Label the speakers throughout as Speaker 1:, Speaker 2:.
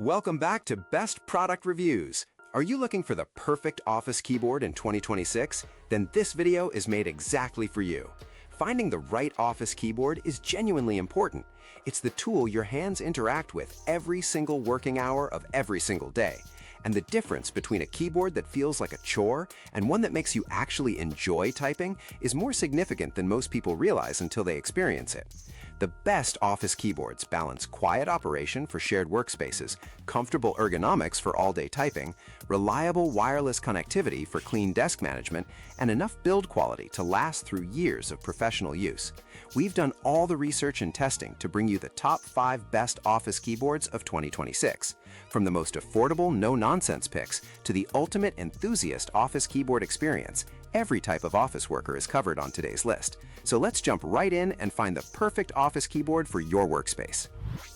Speaker 1: Welcome back to Best Product Reviews. Are you looking for the perfect office keyboard in 2026? Then this video is made exactly for you. Finding the right office keyboard is genuinely important. It's the tool your hands interact with every single working hour of every single day. And the difference between a keyboard that feels like a chore and one that makes you actually enjoy typing is more significant than most people realize until they experience it. The best office keyboards balance quiet operation for shared workspaces, comfortable ergonomics for all-day typing, reliable wireless connectivity for clean desk management, and enough build quality to last through years of professional use. We've done all the research and testing to bring you the top 5 best office keyboards of 2026. From the most affordable, no-nonsense picks to the ultimate enthusiast office keyboard experience, every type of office worker is covered on today's list. So let's jump right in and find the perfect office keyboard for your workspace.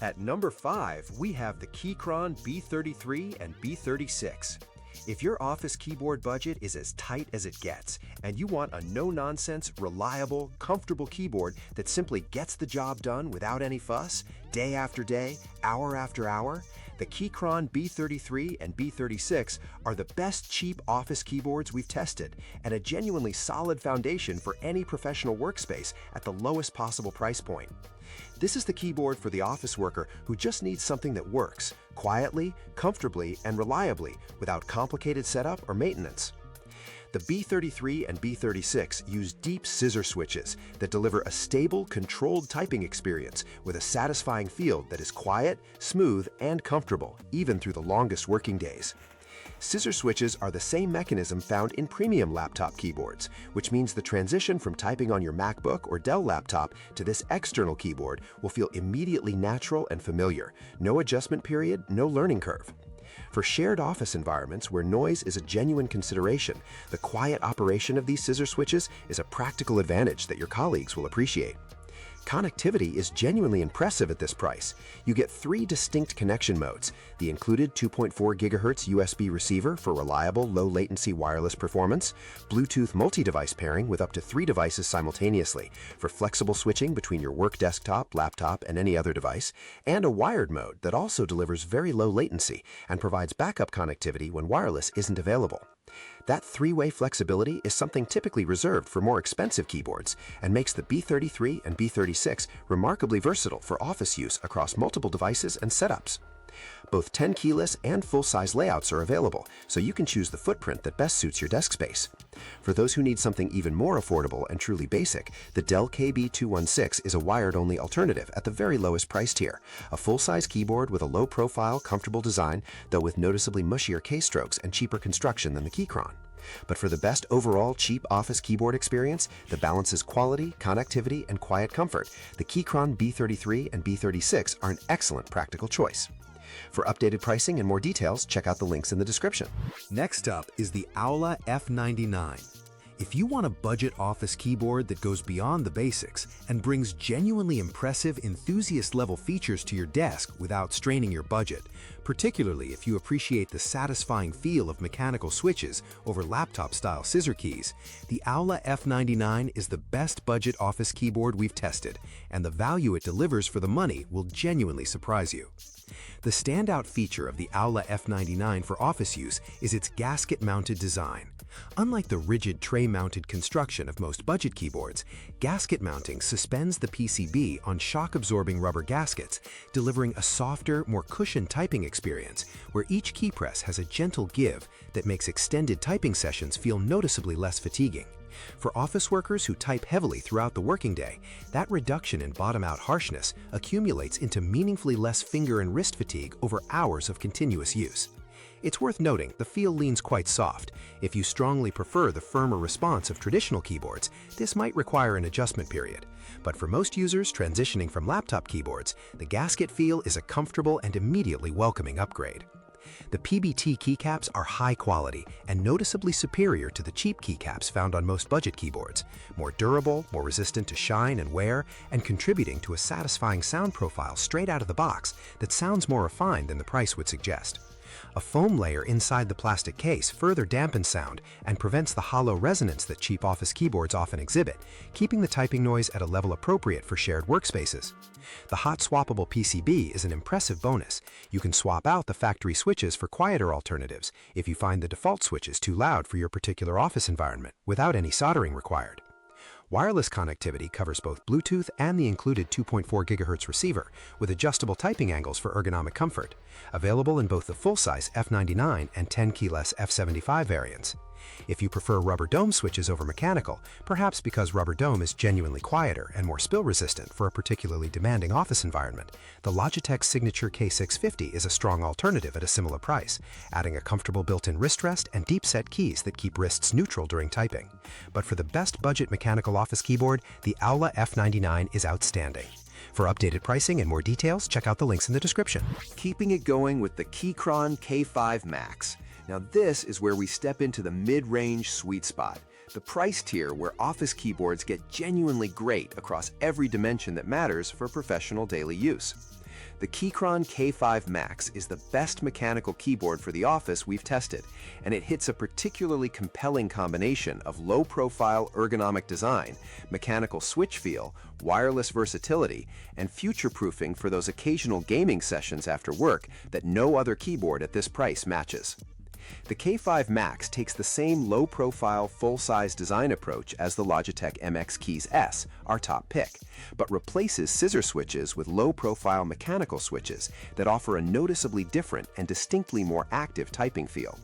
Speaker 2: At number 5, we have the Keychron B33 and B36. If your office keyboard budget is as tight as it gets, and you want a no-nonsense, reliable, comfortable keyboard that simply gets the job done without any fuss, day after day, hour after hour, the Keychron B33 and B36 are the best cheap office keyboards we've tested and a genuinely solid foundation for any professional workspace at the lowest possible price point. This is the keyboard for the office worker who just needs something that works quietly, comfortably, and reliably without complicated setup or maintenance. The B33 and B36 use deep scissor switches that deliver a stable, controlled typing experience with a satisfying feel that is quiet, smooth, and comfortable, even through the longest working days. Scissor switches are the same mechanism found in premium laptop keyboards, which means the transition from typing on your MacBook or Dell laptop to this external keyboard will feel immediately natural and familiar. No adjustment period, no learning curve. For shared office environments where noise is a genuine consideration, the quiet operation of these scissor switches is a practical advantage that your colleagues will appreciate. Connectivity is genuinely impressive at this price. You get 3 distinct connection modes: the included 2.4 GHz USB receiver for reliable, low-latency wireless performance, Bluetooth multi-device pairing with up to 3 devices simultaneously for flexible switching between your work desktop, laptop, and any other device, and a wired mode that also delivers very low latency and provides backup connectivity when wireless isn't available. That 3-way flexibility is something typically reserved for more expensive keyboards and makes the B33 and B36 remarkably versatile for office use across multiple devices and setups. Both 10 keyless and full-size layouts are available, so you can choose the footprint that best suits your desk space. For those who need something even more affordable and truly basic, the Dell KB216 is a wired-only alternative at the very lowest price tier, a full-size keyboard with a low-profile, comfortable design, though with noticeably mushier keystrokes and cheaper construction than the Keychron. But for the best overall cheap office keyboard experience that balances quality, connectivity, and quiet comfort, the Keychron B33 and B36 are an excellent practical choice. For updated pricing and more details, check out the links in the description.
Speaker 3: Next up is the AULA F99. If you want a budget office keyboard that goes beyond the basics and brings genuinely impressive enthusiast-level features to your desk without straining your budget, particularly if you appreciate the satisfying feel of mechanical switches over laptop-style scissor keys, the AULA F99 is the best budget office keyboard we've tested, and the value it delivers for the money will genuinely surprise you. The standout feature of the AULA F99 for office use is its gasket-mounted design. Unlike the rigid tray-mounted construction of most budget keyboards, gasket mounting suspends the PCB on shock-absorbing rubber gaskets, delivering a softer, more cushioned typing experience where each key press has a gentle give that makes extended typing sessions feel noticeably less fatiguing. For office workers who type heavily throughout the working day, that reduction in bottom-out harshness accumulates into meaningfully less finger and wrist fatigue over hours of continuous use. It's worth noting the feel leans quite soft. If you strongly prefer the firmer response of traditional keyboards, this might require an adjustment period. But for most users transitioning from laptop keyboards, the gasket feel is a comfortable and immediately welcoming upgrade. The PBT keycaps are high quality and noticeably superior to the cheap keycaps found on most budget keyboards, more durable, more resistant to shine and wear, and contributing to a satisfying sound profile straight out of the box that sounds more refined than the price would suggest. A foam layer inside the plastic case further dampens sound and prevents the hollow resonance that cheap office keyboards often exhibit, keeping the typing noise at a level appropriate for shared workspaces. The hot swappable PCB is an impressive bonus. You can swap out the factory switches for quieter alternatives if you find the default switches too loud for your particular office environment, without any soldering required. Wireless connectivity covers both Bluetooth and the included 2.4 GHz receiver, with adjustable typing angles for ergonomic comfort, available in both the full-size F99 and 10 keyless F75 variants. If you prefer rubber dome switches over mechanical, perhaps because rubber dome is genuinely quieter and more spill-resistant for a particularly demanding office environment, the Logitech Signature K650 is a strong alternative at a similar price, adding a comfortable built-in wrist rest and deep-set keys that keep wrists neutral during typing. But for the best budget mechanical office keyboard, the AULA F99 is outstanding. For updated pricing and more details, check out the links in the description.
Speaker 1: Keeping it going with the Keychron K5 Max. Now this is where we step into the mid-range sweet spot, the price tier where office keyboards get genuinely great across every dimension that matters for professional daily use. The Keychron K5 Max is the best mechanical keyboard for the office we've tested, and it hits a particularly compelling combination of low-profile ergonomic design, mechanical switch feel, wireless versatility, and future-proofing for those occasional gaming sessions after work that no other keyboard at this price matches. The K5 Max takes the same low-profile, full-size design approach as the Logitech MX Keys S, our top pick, but replaces scissor switches with low-profile mechanical switches that offer a noticeably different and distinctly more active typing feel.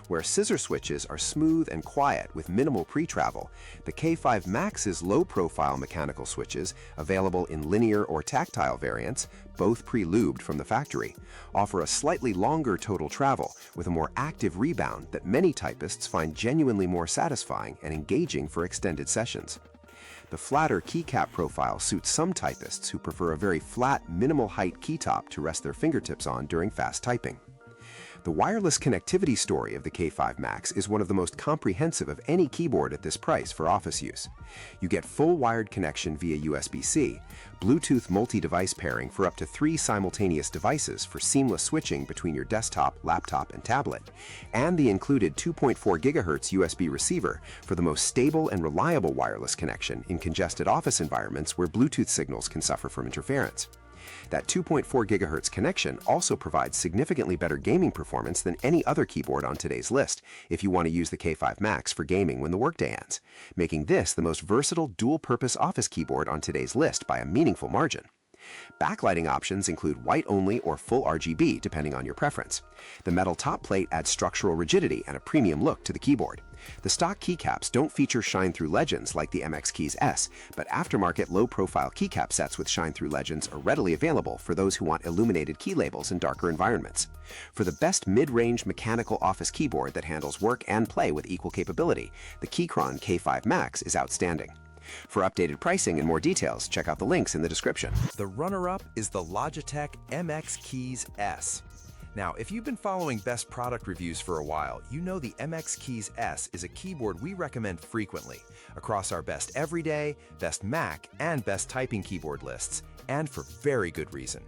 Speaker 1: Where scissor switches are smooth and quiet with minimal pre-travel, the K5 Max's low-profile mechanical switches, available in linear or tactile variants, both pre-lubed from the factory, offer a slightly longer total travel with a more active rebound that many typists find genuinely more satisfying and engaging for extended sessions. The flatter keycap profile suits some typists who prefer a very flat, minimal-height keytop to rest their fingertips on during fast typing. The wireless connectivity story of the K5 Max is one of the most comprehensive of any keyboard at this price for office use. You get full wired connection via USB-C, Bluetooth multi-device pairing for up to 3 simultaneous devices for seamless switching between your desktop, laptop, and tablet, and the included 2.4 GHz USB receiver for the most stable and reliable wireless connection in congested office environments where Bluetooth signals can suffer from interference. That 2.4 GHz connection also provides significantly better gaming performance than any other keyboard on today's list if you want to use the K5 Max for gaming when the workday ends, making this the most versatile dual-purpose office keyboard on today's list by a meaningful margin. Backlighting options include white-only or full RGB depending on your preference. The metal top plate adds structural rigidity and a premium look to the keyboard. The stock keycaps don't feature shine-through legends like the MX Keys S, but aftermarket low-profile keycap sets with shine-through legends are readily available for those who want illuminated key labels in darker environments. For the best mid-range mechanical office keyboard that handles work and play with equal capability, the Keychron K5 Max is outstanding. For updated pricing and more details, check out the links in the description. The runner-up is the Logitech MX Keys S. Now, if you've been following best product reviews for a while, you know the MX Keys S is a keyboard we recommend frequently across our best everyday, best Mac, and best typing keyboard lists, and for very good reason.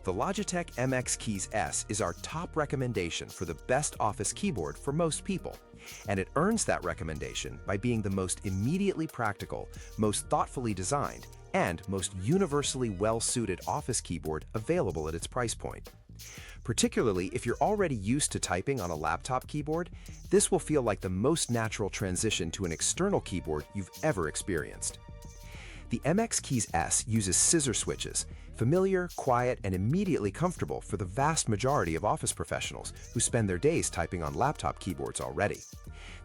Speaker 1: The Logitech MX Keys S is our top recommendation for the best office keyboard for most people, and it earns that recommendation by being the most immediately practical, most thoughtfully designed, and most universally well-suited office keyboard available at its price point. Particularly if you're already used to typing on a laptop keyboard, this will feel like the most natural transition to an external keyboard you've ever experienced. The MX Keys S uses scissor switches, familiar, quiet, and immediately comfortable for the vast majority of office professionals who spend their days typing on laptop keyboards already.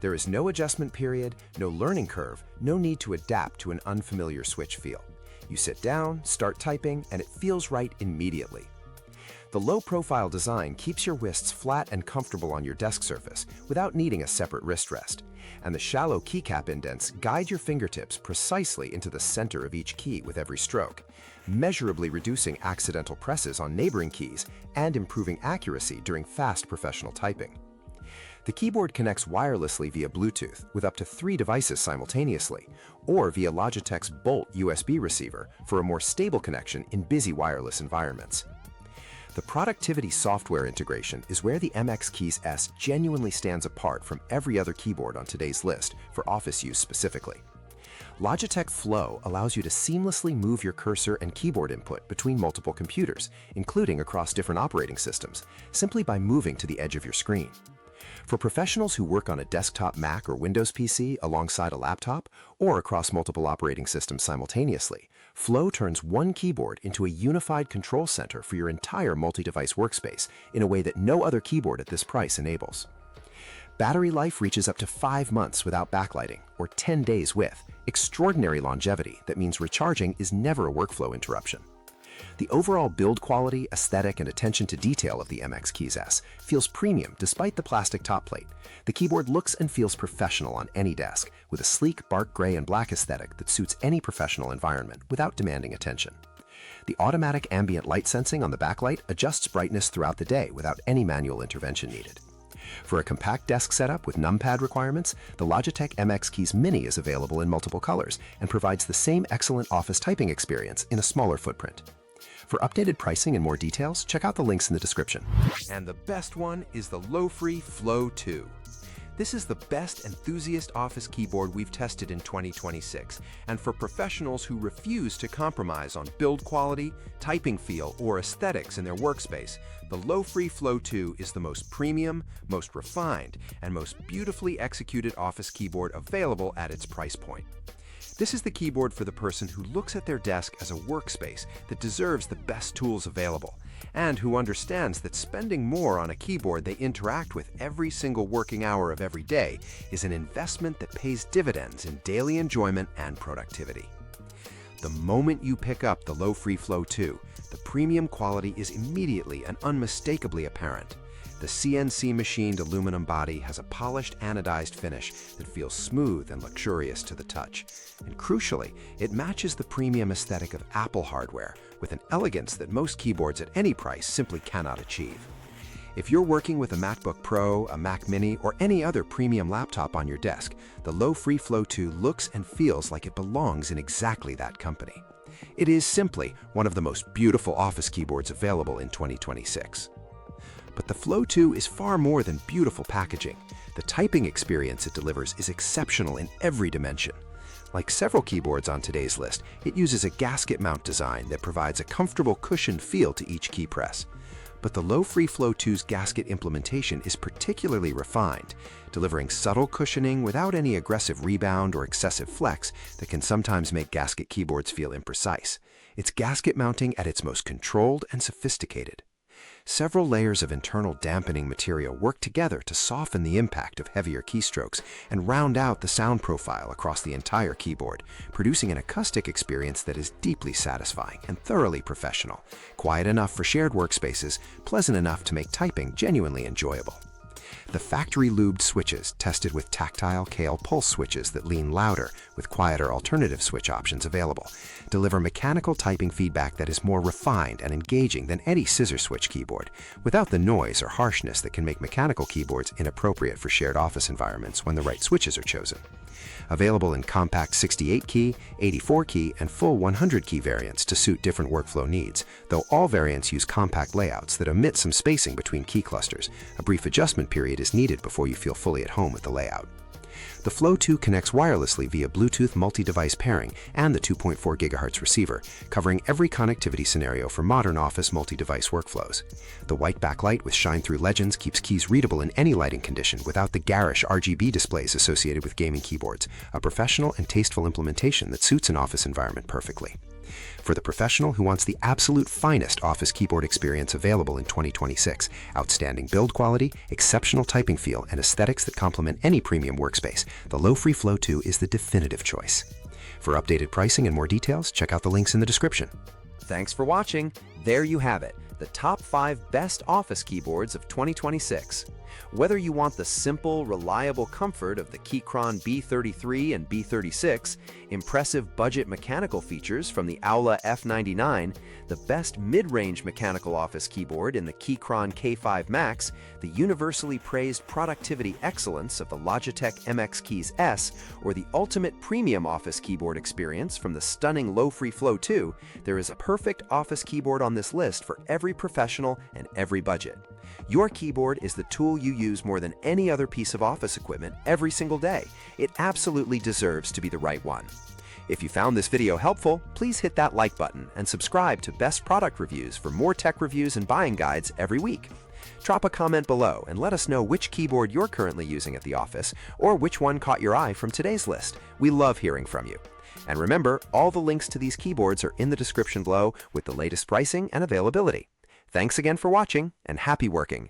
Speaker 1: There is no adjustment period, no learning curve, no need to adapt to an unfamiliar switch feel. You sit down, start typing, and it feels right immediately. The low-profile design keeps your wrists flat and comfortable on your desk surface without needing a separate wrist rest, and the shallow keycap indents guide your fingertips precisely into the center of each key with every stroke, measurably reducing accidental presses on neighboring keys and improving accuracy during fast professional typing. The keyboard connects wirelessly via Bluetooth with up to 3 devices simultaneously, or via Logitech's Bolt USB receiver for a more stable connection in busy wireless environments. The productivity software integration is where the MX Keys S genuinely stands apart from every other keyboard on today's list for office use specifically. Logitech Flow allows you to seamlessly move your cursor and keyboard input between multiple computers, including across different operating systems, simply by moving to the edge of your screen. For professionals who work on a desktop Mac or Windows PC alongside a laptop or across multiple operating systems simultaneously, Flow turns one keyboard into a unified control center for your entire multi-device workspace in a way that no other keyboard at this price enables. Battery life reaches up to 5 months without backlighting, or 10 days with extraordinary longevity that means recharging is never a workflow interruption. The overall build quality, aesthetic, and attention to detail of the MX Keys S feels premium despite the plastic top plate. The keyboard looks and feels professional on any desk, with a sleek bark gray and black aesthetic that suits any professional environment without demanding attention. The automatic ambient light sensing on the backlight adjusts brightness throughout the day without any manual intervention needed. For a compact desk setup with numpad requirements, the Logitech MX Keys Mini is available in multiple colors and provides the same excellent office typing experience in a smaller footprint. For updated pricing and more details, check out the links in the description.
Speaker 2: And the best one is the Lofree Flow 2. This is the best Enthusiast office keyboard we've tested in 2026, and for professionals who refuse to compromise on build quality, typing feel, or aesthetics in their workspace, the Lofree Flow 2 is the most premium, most refined, and most beautifully executed office keyboard available at its price point. This is the keyboard for the person who looks at their desk as a workspace that deserves the best tools available, and who understands that spending more on a keyboard they interact with every single working hour of every day is an investment that pays dividends in daily enjoyment and productivity. The moment you pick up the Lofree Flow 2, the premium quality is immediately and unmistakably apparent. The CNC machined aluminum body has a polished anodized finish that feels smooth and luxurious to the touch. And crucially, it matches the premium aesthetic of Apple hardware with an elegance that most keyboards at any price simply cannot achieve. If you're working with a MacBook Pro, a Mac Mini, or any other premium laptop on your desk, the Lofree Flow 2 looks and feels like it belongs in exactly that company. It is simply one of the most beautiful office keyboards available in 2026. But the Flow 2 is far more than beautiful packaging. The typing experience it delivers is exceptional in every dimension. Like several keyboards on today's list, it uses a gasket mount design that provides a comfortable cushioned feel to each key press. But the Lofree Flow 2's gasket implementation is particularly refined, delivering subtle cushioning without any aggressive rebound or excessive flex that can sometimes make gasket keyboards feel imprecise. It's gasket mounting at its most controlled and sophisticated. Several layers of internal dampening material work together to soften the impact of heavier keystrokes and round out the sound profile across the entire keyboard, producing an acoustic experience that is deeply satisfying and thoroughly professional, quiet enough for shared workspaces, pleasant enough to make typing genuinely enjoyable. The factory-lubed switches, tested with tactile Kale pulse switches that lean louder with quieter alternative switch options available, deliver mechanical typing feedback that is more refined and engaging than any scissor switch keyboard, without the noise or harshness that can make mechanical keyboards inappropriate for shared office environments when the right switches are chosen. Available in compact 68-key, 84-key, and full 100-key variants to suit different workflow needs, though all variants use compact layouts that omit some spacing between key clusters. A brief adjustment period is needed before you feel fully at home with the layout. The Flow 2 connects wirelessly via Bluetooth multi-device pairing and the 2.4 GHz receiver, covering every connectivity scenario for modern office multi-device workflows. The white backlight with shine-through legends keeps keys readable in any lighting condition without the garish RGB displays associated with gaming keyboards, a professional and tasteful implementation that suits an office environment perfectly. For the professional who wants the absolute finest office keyboard experience available in 2026, outstanding build quality, exceptional typing feel, and aesthetics that complement any premium workspace, the Lofree Flow 2 is the definitive choice. For updated pricing and more details, check out the links in the description.
Speaker 1: Thanks for watching. There you have it, the top 5 best office keyboards of 2026. Whether you want the simple, reliable comfort of the Keychron B33 and B36, impressive budget mechanical features from the AULA F99, the best mid-range mechanical office keyboard in the Keychron K5 Max, the universally praised productivity excellence of the Logitech MX Keys S, or the ultimate premium office keyboard experience from the stunning Lofree Flow 2, there is a perfect office keyboard on this list for every professional and every budget. Your keyboard is the tool you use more than any other piece of office equipment every single day. It absolutely deserves to be the right one. If you found this video helpful, please hit that like button and subscribe to Best Product Reviews for more tech reviews and buying guides every week. Drop a comment below and let us know which keyboard you're currently using at the office or which one caught your eye from today's list. We love hearing from you. And remember, all the links to these keyboards are in the description below with the latest pricing and availability. Thanks again for watching, and happy working!